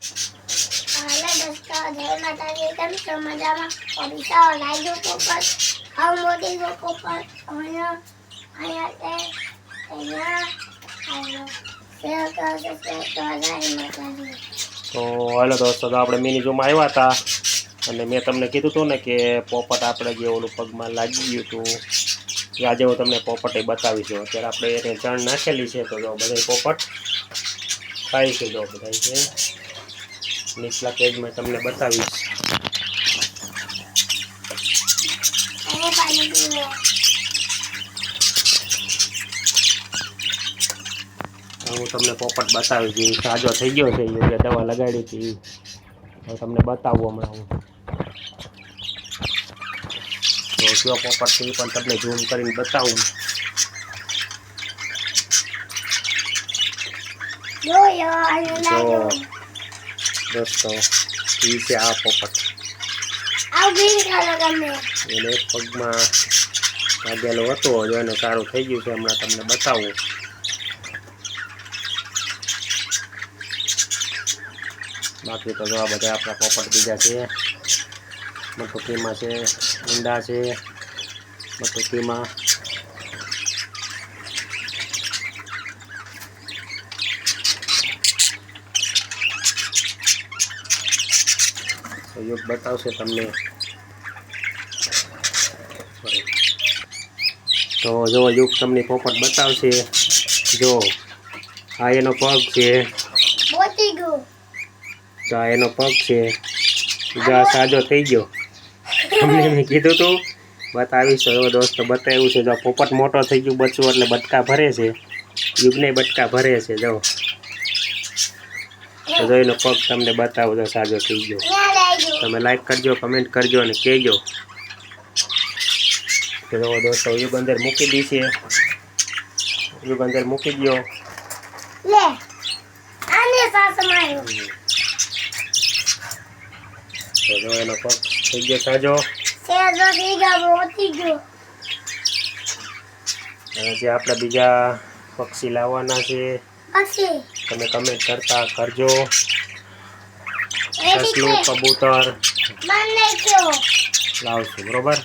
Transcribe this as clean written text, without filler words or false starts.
હાલો દોસ્તો, જય માતાજી. કેમ છો? મજામાં? ઓડિશા લાઈજો પોપટ હાવ મોટી ગો પોપટ અહીંયા તો હાલો દોસ્તો, તો આપણે મિની ઝૂમાં આવ્યા હતા અને મેં તમને કીધું હતું ને કે પોપટ આપણે જે ઓલું પગમાં લાગી ગયું હતું આજે હું તમને પોપટે બતાવીશું. અત્યારે આપણે એને ચણ નાખેલી છે તો જો બધા પોપટ ખાય છે. જો બધા છે નીચલા પેજમાં તમને બતાવીશ. હું તમને પોપટ બતાવીશ. એ સાજો થઈ ગયો છે, યોગ્ય દવા લગાડી હતી. હવે તમને બતાવું હમણાં હું તો કયો પોપટ છે એ પણ તમને ઝૂમ કરીને બતાવું. જો દોસ્તો, એ છે આ પોપટ. એને એક પગમાં લાગેલો હતો, જો એને સારું થઈ ગયું છે. હમણાં તમને બતાવું. બાકી તો જો આ બધા આપણા પોપટ બીજા છે. મટુકીમાં છે, ઈંડા છે મટુકીમાં. યુગ બતાવશે તમને. તો જો યુગ તમને પોપટ બતાવશે. જો આ એનો પગ છે, તો આ એનો પગ છે. જા સાજો થઈ ગયો. તમને મેં કીધું હતું બતાવીશ. હવે દોસ્તો બતાવ્યું છે. જો પોપટ મોટો થઈ ગયું બચ્ચું એટલે બટકા ભરે છે. યુગને બટકા ભરે છે. જો તો જો એનો પગ તમને બતાવું. જો સાજો થઈ ગયો. તમે લાઈક કરજો, કમેન્ટ કરજો અને કહેજો. તો જો દોસ્તો યુગ અંદર મૂકી દીશે. યુગ અંદર મૂકી દો. તો જો એનો પગ થઈ ગયો સાજો. અને જે આપણે બીજા પક્ષી લાવવાના છે તમે કમેન્ટ કરતા કરજો. સસલું, કબૂતર લાવશું, બરોબર?